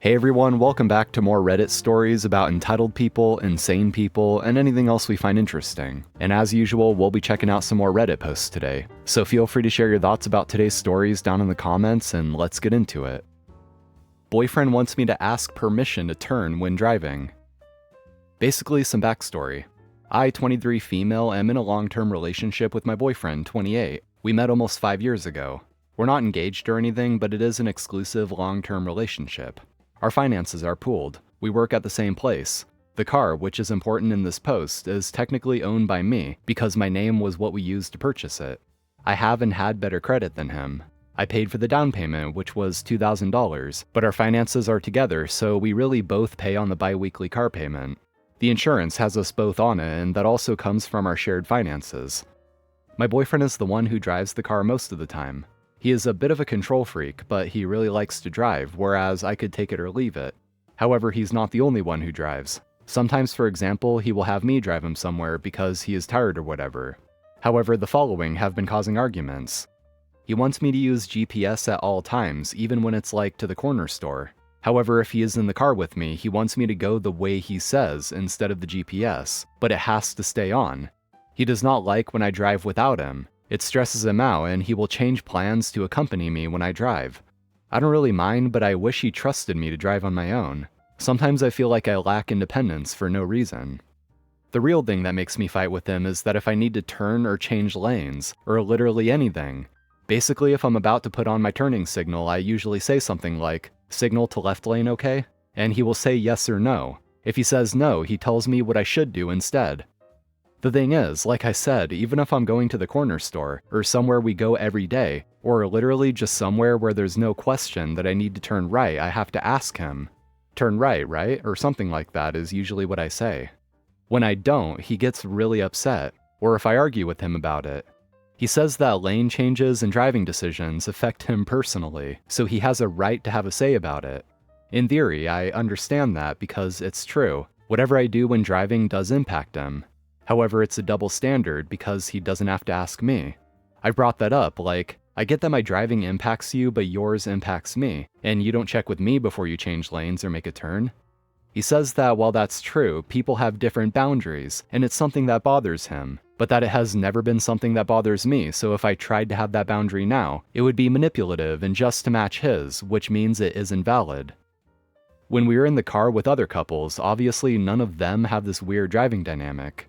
Hey everyone, welcome back to more Reddit stories about entitled people, insane people, and anything else we find interesting. And as usual, we'll be checking out some more Reddit posts today. So feel free to share your thoughts about today's stories down in the comments, and let's get into it. Boyfriend wants me to ask permission to turn when driving. Basically, some backstory. I, 23 female, am in a long-term relationship with my boyfriend, 28. We met almost 5 years ago. We're not engaged or anything, but it is an exclusive long-term relationship. Our finances are pooled. We work at the same place. The car, which is important in this post, is technically owned by me because my name was what we used to purchase it. I have and had better credit than him. I paid for the down payment, which was $2,000, but our finances are together, so we really both pay on the bi-weekly car payment. The insurance has us both on it, and that also comes from our shared finances. My boyfriend is the one who drives the car most of the time. He is a bit of a control freak, but he really likes to drive, whereas I could take it or leave it. However, he's not the only one who drives. Sometimes, for example, he will have me drive him somewhere because he is tired or whatever. However, the following have been causing arguments. He wants me to use GPS at all times, even when it's like to the corner store. However, if he is in the car with me, he wants me to go the way he says instead of the GPS, but it has to stay on. He does not like when I drive without him. It stresses him out, and he will change plans to accompany me when I drive. I don't really mind, but I wish he trusted me to drive on my own. Sometimes I feel like I lack independence for no reason. The real thing that makes me fight with him is that if I need to turn or change lanes, or literally anything. Basically, if I'm about to put on my turning signal, I usually say something like, "Signal to left lane, okay?" And he will say yes or no. If he says no, he tells me what I should do instead. The thing is, like I said, even if I'm going to the corner store, or somewhere we go every day, or literally just somewhere where there's no question that I need to turn right, I have to ask him. Turn right, right? Or something like that is usually what I say. When I don't, he gets really upset, or if I argue with him about it. He says that lane changes and driving decisions affect him personally, so he has a right to have a say about it. In theory, I understand that because it's true. Whatever I do when driving does impact him. However, it's a double standard because he doesn't have to ask me. I brought that up, like, I get that my driving impacts you, but yours impacts me, and you don't check with me before you change lanes or make a turn. He says that while that's true, people have different boundaries, and it's something that bothers him, but that it has never been something that bothers me, so if I tried to have that boundary now, it would be manipulative and just to match his, which means it is invalid. When we are in the car with other couples, obviously none of them have this weird driving dynamic.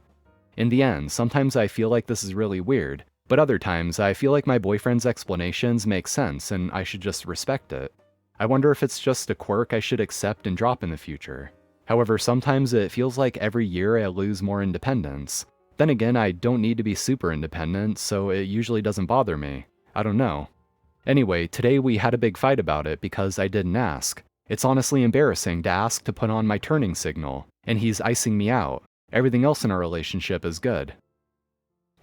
In the end, sometimes I feel like this is really weird, but other times I feel like my boyfriend's explanations make sense and I should just respect it. I wonder if it's just a quirk I should accept and drop in the future. However, sometimes it feels like every year I lose more independence. Then again, I don't need to be super independent, so it usually doesn't bother me. I don't know. Anyway, today we had a big fight about it because I didn't ask. It's honestly embarrassing to ask to put on my turning signal, and he's icing me out. Everything else in our relationship is good.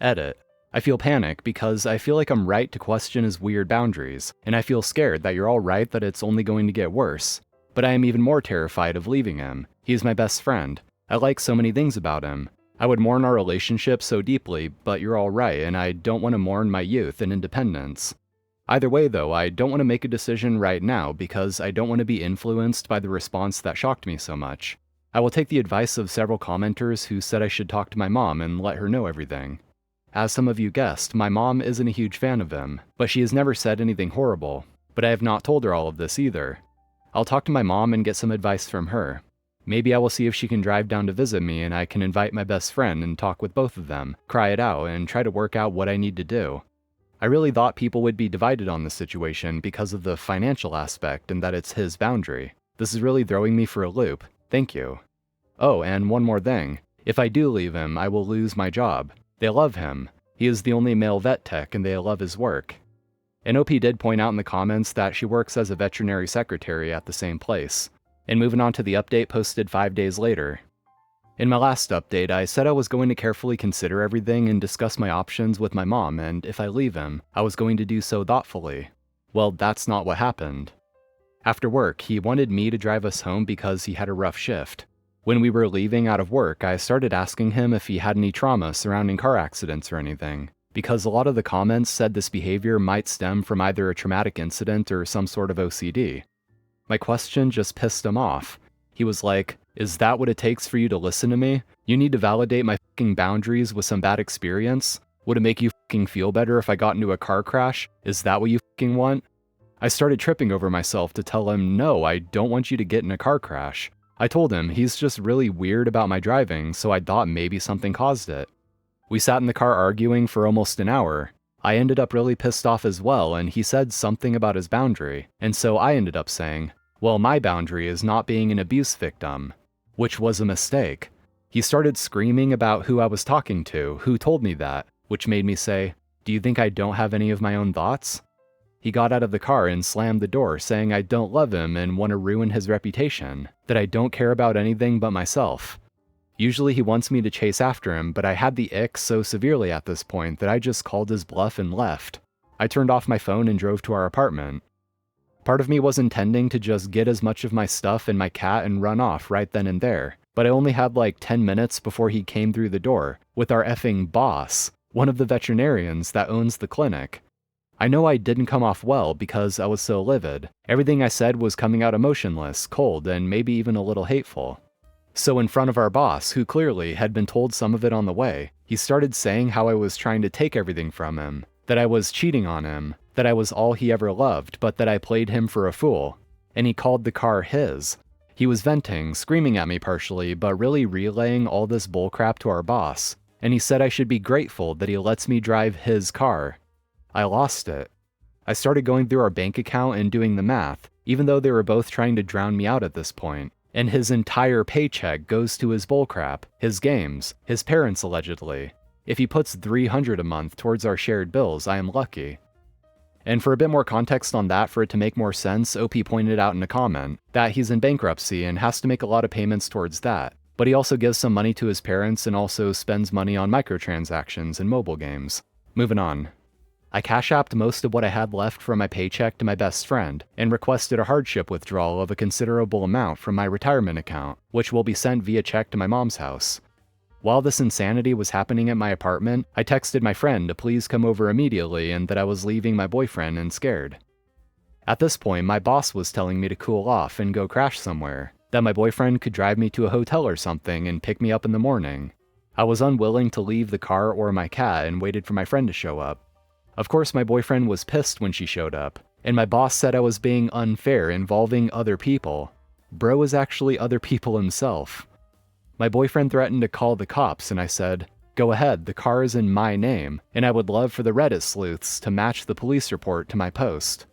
Edit. I feel panic because I feel like I'm right to question his weird boundaries, and I feel scared that you're all right that it's only going to get worse. But I am even more terrified of leaving him. He is my best friend. I like so many things about him. I would mourn our relationship so deeply, but you're all right, and I don't want to mourn my youth and independence. Either way though, I don't want to make a decision right now because I don't want to be influenced by the response that shocked me so much. I will take the advice of several commenters who said I should talk to my mom and let her know everything. As some of you guessed, my mom isn't a huge fan of him, but she has never said anything horrible. But I have not told her all of this either. I'll talk to my mom and get some advice from her. Maybe I will see if she can drive down to visit me and I can invite my best friend and talk with both of them, cry it out, and try to work out what I need to do. I really thought people would be divided on this situation because of the financial aspect and that it's his boundary. This is really throwing me for a loop. Thank you. Oh, and one more thing. If I do leave him, I will lose my job. They love him. He is the only male vet tech and they love his work. And OP did point out in the comments that she works as a veterinary secretary at the same place. And moving on to the update posted 5 days later. In my last update, I said I was going to carefully consider everything and discuss my options with my mom, and if I leave him, I was going to do so thoughtfully. Well, that's not what happened. After work, he wanted me to drive us home because he had a rough shift. When we were leaving out of work, I started asking him if he had any trauma surrounding car accidents or anything, because a lot of the comments said this behavior might stem from either a traumatic incident or some sort of OCD. My question just pissed him off. He was like, "Is that what it takes for you to listen to me? You need to validate my fucking boundaries with some bad experience? Would it make you fucking feel better if I got into a car crash? Is that what you fucking want?" I started tripping over myself to tell him, no, I don't want you to get in a car crash. I told him he's just really weird about my driving, so I thought maybe something caused it. We sat in the car arguing for almost an hour. I ended up really pissed off as well, and he said something about his boundary, and so I ended up saying, well, my boundary is not being an abuse victim, which was a mistake. He started screaming about who I was talking to, who told me that, which made me say, do you think I don't have any of my own thoughts? He got out of the car and slammed the door, saying I don't love him and want to ruin his reputation, that I don't care about anything but myself. Usually he wants me to chase after him, but I had the ick so severely at this point that I just called his bluff and left. I turned off my phone and drove to our apartment. Part of me was intending to just get as much of my stuff and my cat and run off right then and there, but I only had like 10 minutes before he came through the door, with our effing boss, one of the veterinarians that owns the clinic. I know I didn't come off well because I was so livid. Everything I said was coming out emotionless, cold, and maybe even a little hateful. So in front of our boss, who clearly had been told some of it on the way, he started saying how I was trying to take everything from him, that I was cheating on him, that I was all he ever loved, but that I played him for a fool, and he called the car his. He was venting, screaming at me partially, but really relaying all this bullcrap to our boss, and he said I should be grateful that he lets me drive his car. I lost it. I started going through our bank account and doing the math, even though they were both trying to drown me out at this point. And his entire paycheck goes to his bullcrap, his games, his parents allegedly. If he puts $300 a month towards our shared bills, I am lucky. And for a bit more context on that, for it to make more sense, OP pointed out in a comment that he's in bankruptcy and has to make a lot of payments towards that. But he also gives some money to his parents and also spends money on microtransactions and mobile games. Moving on. I cash apped most of what I had left from my paycheck to my best friend, and requested a hardship withdrawal of a considerable amount from my retirement account, which will be sent via check to my mom's house. While this insanity was happening at my apartment, I texted my friend to please come over immediately and that I was leaving my boyfriend and scared. At this point, my boss was telling me to cool off and go crash somewhere, that my boyfriend could drive me to a hotel or something and pick me up in the morning. I was unwilling to leave the car or my cat and waited for my friend to show up. Of course, my boyfriend was pissed when she showed up, and my boss said I was being unfair involving other people. Bro is actually other people himself. My boyfriend threatened to call the cops, and I said, go ahead, the car is in my name, and I would love for the Reddit sleuths to match the police report to my post.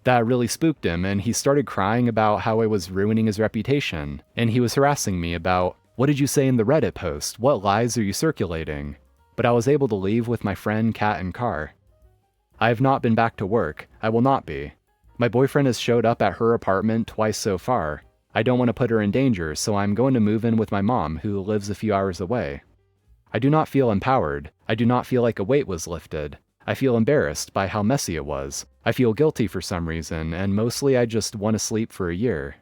That really spooked him, and he started crying about how I was ruining his reputation, and he was harassing me about, what did you say in the Reddit post? What lies are you circulating? But I was able to leave with my friend, cat, and car. I have not been back to work. I will not be. My boyfriend has showed up at her apartment twice so far. I don't want to put her in danger, so I'm going to move in with my mom, who lives a few hours away. I do not feel empowered. I do not feel like a weight was lifted. I feel embarrassed by how messy it was. I feel guilty for some reason, and mostly I just want to sleep for a year.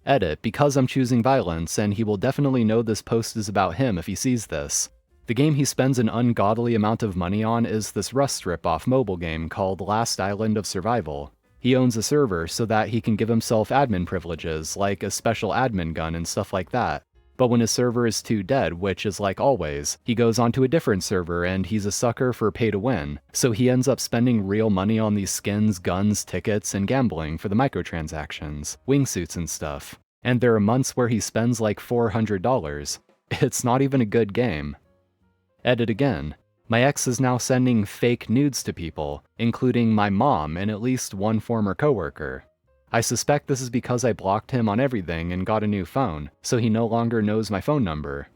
Edit, because I'm choosing violence, and he will definitely know this post is about him if he sees this. The game he spends an ungodly amount of money on is this Rust rip-off mobile game called Last Island of Survival. He owns a server so that he can give himself admin privileges, like a special admin gun and stuff like that. But when his server is too dead, which is like always, he goes onto a different server and he's a sucker for pay to win, so he ends up spending real money on these skins, guns, tickets, and gambling for the microtransactions, wingsuits and stuff. And there are months where he spends like $400. It's not even a good game. Edit again. My ex is now sending fake nudes to people, including my mom and at least one former coworker. I suspect this is because I blocked him on everything and got a new phone, so he no longer knows my phone number.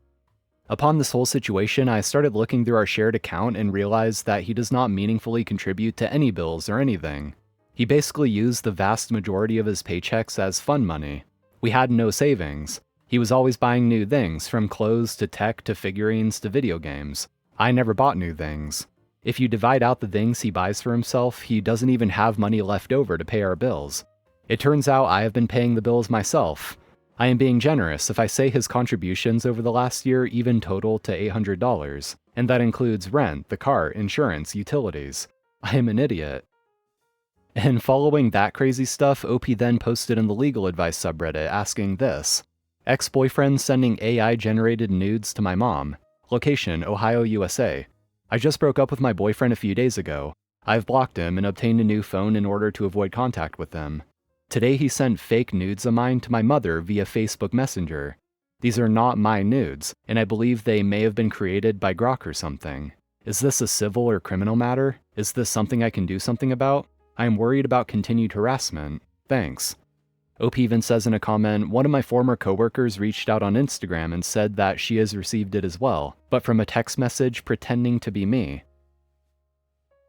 Upon this whole situation, I started looking through our shared account and realized that he does not meaningfully contribute to any bills or anything. He basically used the vast majority of his paychecks as fun money. We had no savings. He was always buying new things, from clothes to tech to figurines to video games. I never bought new things. If you divide out the things he buys for himself, he doesn't even have money left over to pay our bills. It turns out I have been paying the bills myself. I am being generous if I say his contributions over the last year even total to $800, and that includes rent, the car, insurance, utilities. I am an idiot. And following that crazy stuff, OP then posted in the legal advice subreddit asking this: ex-boyfriend sending AI-generated nudes to my mom. Location, Ohio, USA. I just broke up with my boyfriend a few days ago. I've blocked him and obtained a new phone in order to avoid contact with him. Today he sent fake nudes of mine to my mother via Facebook Messenger. These are not my nudes, and I believe they may have been created by Grok or something. Is this a civil or criminal matter? Is this something I can do something about? I am worried about continued harassment. Thanks. OP even says in a comment, one of my former coworkers reached out on Instagram and said that she has received it as well, but from a text message pretending to be me.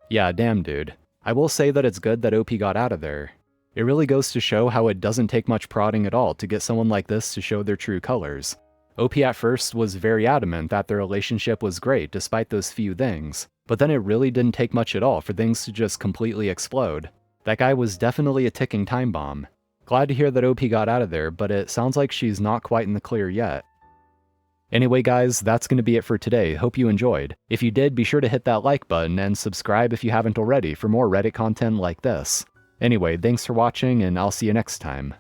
Yeah, damn dude. I will say that it's good that OP got out of there. It really goes to show how it doesn't take much prodding at all to get someone like this to show their true colors. OP at first was very adamant that their relationship was great despite those few things, but then it really didn't take much at all for things to just completely explode. That guy was definitely a ticking time bomb. Glad to hear that OP got out of there, but it sounds like she's not quite in the clear yet. Anyway guys, that's going to be it for today. Hope you enjoyed. If you did, be sure to hit that like button and subscribe if you haven't already for more Reddit content like this. Anyway, thanks for watching and I'll see you next time.